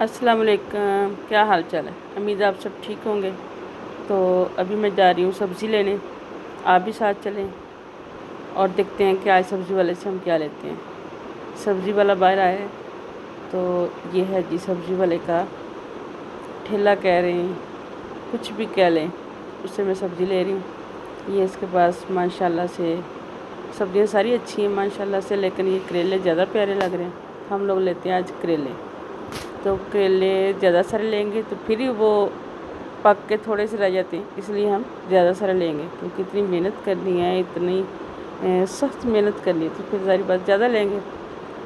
अस्सलाम वालेकुम, क्या हाल चाल है। उम्मीद है आप सब ठीक होंगे। तो अभी मैं जा रही हूँ सब्ज़ी लेने, आप भी साथ चलें और देखते हैं कि आज सब्ज़ी वाले से हम क्या लेते हैं। सब्ज़ी वाला बाहर आया है, तो ये है जी सब्ज़ी वाले का ठेला कह रहे हैं, कुछ भी कह लें, उससे मैं सब्ज़ी ले रही हूँ। ये इसके पास माशाल्लाह से सब्ज़ियाँ सारी अच्छी हैं माशाल्लाह से, लेकिन ये करेले ज़्यादा प्यारे लग रहे हैं। हम लोग लेते हैं आज करेले। तो करेले ज़्यादा सारे लेंगे तो फिर ही वो पक के थोड़े से रह जाते हैं, इसलिए हम ज़्यादा सारे लेंगे, क्योंकि इतनी मेहनत करनी है, इतनी सख्त मेहनत करनी है, तो फिर सारी बात ज़्यादा लेंगे।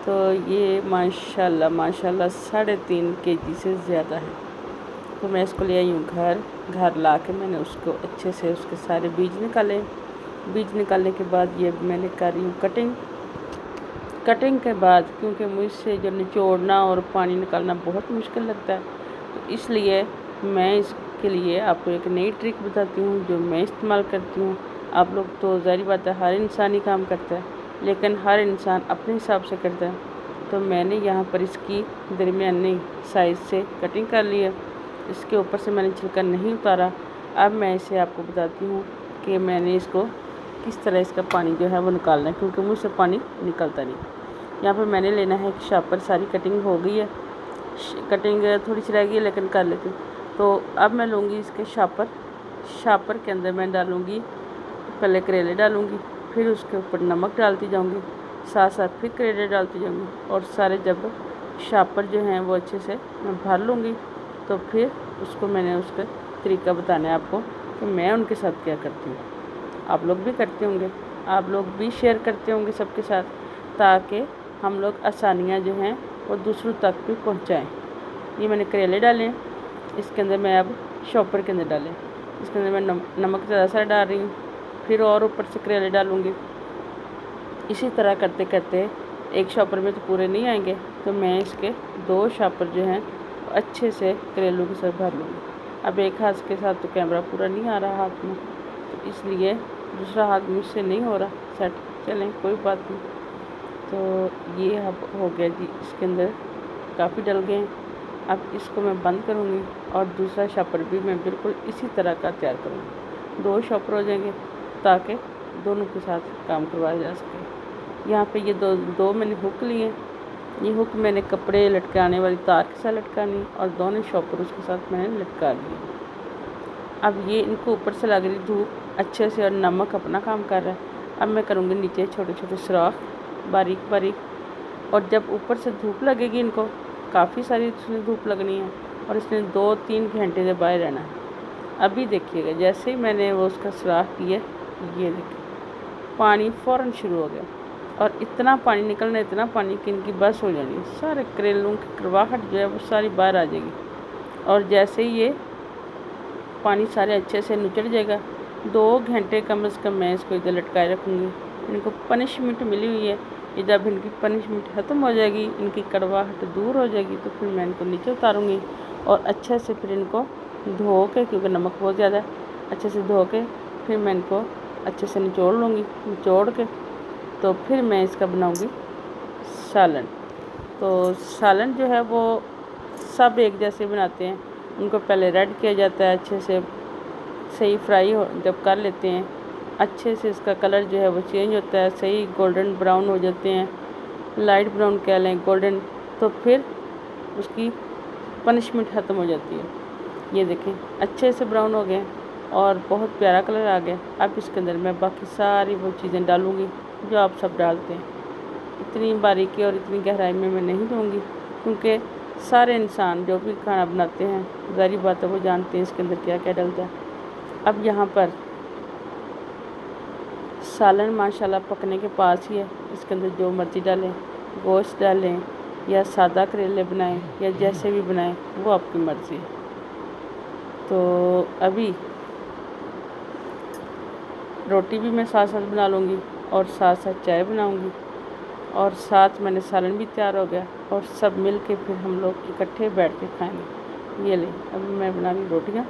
तो ये माशाल्लाह माशाल्लाह 3.5 kg से ज़्यादा है। तो मैं इसको ले आई हूँ घर ला के मैंने उसको अच्छे से उसके सारे बीज निकाले। बीज निकालने के बाद ये मैंने कर रही हूँ कटिंग के बाद, क्योंकि मुझसे जो निचोड़ना और पानी निकालना बहुत मुश्किल लगता है, तो इसलिए मैं इसके लिए आपको एक नई ट्रिक बताती हूँ जो मैं इस्तेमाल करती हूँ। आप लोग तो ज़ाहिर बात है हर इंसान ही काम करता है, लेकिन हर इंसान अपने हिसाब से करता है। तो मैंने यहाँ पर इसकी दरमियानी साइज़ से कटिंग कर ली है। इसके ऊपर से मैंने छिलका नहीं उतारा। अब मैं इसे आपको बताती हूँ कि मैंने इसको किस तरह इसका पानी जो है वो निकालना है, क्योंकि मुझसे पानी निकलता नहीं। यहाँ पर मैंने लेना है एक शापर। सारी कटिंग हो गई है, कटिंग थोड़ी सी रह गई है लेकिन कर लेती हूँ। तो अब मैं लूँगी इसके शापर के अंदर मैं डालूँगी, पहले करेले डालूँगी, फिर उसके ऊपर नमक डालती जाऊँगी, साथ साथ फिर करेले डालती जाऊँगी, और सारे जब शापर जो हैं वो अच्छे से मैं भर लूँगी, तो फिर उसको मैंने उसका तरीका बताना है आपको कि मैं उनके साथ क्या करती हूँ। आप लोग भी करते होंगे, आप लोग भी शेयर करते होंगे सबके साथ, ताकि हम लोग आसानियाँ जो हैं वो दूसरों तक भी पहुँचाएँ। ये मैंने करेले डाले हैं, इसके अंदर मैं अब शॉपर के अंदर डालें, इसके अंदर मैं नमक ज़्यादा सा डाल रही हूँ, फिर और ऊपर से करेले डालूँगी। इसी तरह करते करते एक शॉपर में तो पूरे नहीं आएंगे, तो मैं इसके 2 शॉपर जो हैं अच्छे से करेलों के साथ भर लूँगी। अब एक हाथ के साथ तो कैमरा पूरा नहीं आ रहा हाथ में, तो इसलिए दूसरा हाथ मुझसे नहीं हो रहा सेट। चलें कोई बात नहीं। तो ये अब हो गया जी, इसके अंदर काफ़ी डल गए हैं। अब इसको मैं बंद करूँगी और दूसरा शॉपर भी मैं बिल्कुल इसी तरह का तैयार करूँगी। 2 शॉपर हो जाएंगे ताकि दोनों के साथ काम करवाया जा सके। यहाँ पे ये दो मैंने हुक लिए। ये हुक मैंने कपड़े लटकाने वाली तार के साथ लटकानी, और दोनों शॉपर उसके साथ मैंने लटका लिए। अब ये इनको ऊपर से लग रही धूप अच्छे से, और नमक अपना काम कर रहा है। अब मैं करूँगी नीचे छोटे छोटे सुराख बारीक बारीक, और जब ऊपर से धूप लगेगी, इनको काफ़ी सारी इसमें धूप लगनी है, और इसने 2-3 घंटे से बाहर रहना है। अभी देखिएगा, जैसे ही मैंने वो उसका सुराख किया, ये देखिए पानी फ़ौरन शुरू हो गया, और इतना पानी निकलना, इतना पानी कि इनकी बस हो जानी है। सारे करेलों की करवाहट जो है वो सारी बाहर आ जाएगी, और जैसे ही ये पानी सारे अच्छे से निचड़ जाएगा, 2 घंटे कम से कम मैं इसको इधर लटकाए रखूँगी। इनको पनिशमेंट मिली हुई है, ये जब इनकी पनिशमेंट ख़त्म हो जाएगी, इनकी कड़वाहट दूर हो जाएगी, तो फिर मैं इनको नीचे उतारूँगी, और अच्छे से फिर इनको धो के, क्योंकि नमक बहुत ज़्यादा है, अच्छे से धो के फिर मैं इनको अच्छे से निचोड़ लूँगी। निचोड़ के तो फिर मैं इसका बनाऊँगी सालन। तो सालन जो है वो सब एक जैसे बनाते हैं। उनको पहले रेड किया जाता है, अच्छे से सही फ्राई हो जब कर लेते हैं, अच्छे से इसका कलर जो है वो चेंज होता है, सही गोल्डन ब्राउन हो जाते हैं, लाइट ब्राउन कह लें, गोल्डन, तो फिर उसकी पनिशमेंट ख़त्म हो जाती है। ये देखें अच्छे से ब्राउन हो गए और बहुत प्यारा कलर आ गया। अब इसके अंदर मैं बाकी सारी वो चीज़ें डालूँगी जो आप सब डालते हैं। इतनी बारीकी और इतनी गहराई में मैं नहीं दूँगी, क्योंकि सारे इंसान जो भी खाना बनाते हैं ज़ाहिर बात है वो जानते हैं इसके अंदर क्या क्या डलता है। अब यहाँ पर सालन माशाल्लाह पकने के पास ही है। इसके अंदर जो मर्ज़ी डालें, गोश्त डालें या सादा करेले बनाएं या जैसे भी बनाएं, वो आपकी मर्ज़ी है। तो अभी रोटी भी मैं साथ साथ बना लूँगी, और साथ साथ चाय बनाऊँगी, और साथ मैंने सालन भी तैयार हो गया, और सब मिल के फिर हम लोग इकट्ठे बैठ के खाएँगे। ये ले, अभी मैं बना रही रोटियाँ,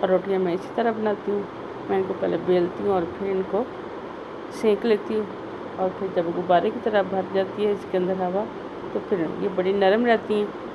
और रोटियाँ मैं इसी तरह बनाती हूँ। मैं इनको पहले बेलती हूँ और फिर इनको सेंक लेती हूँ, और फिर जब गुब्बारे की तरह भर जाती है इसके अंदर हवा, तो फिर ये बड़ी नरम रहती हैं।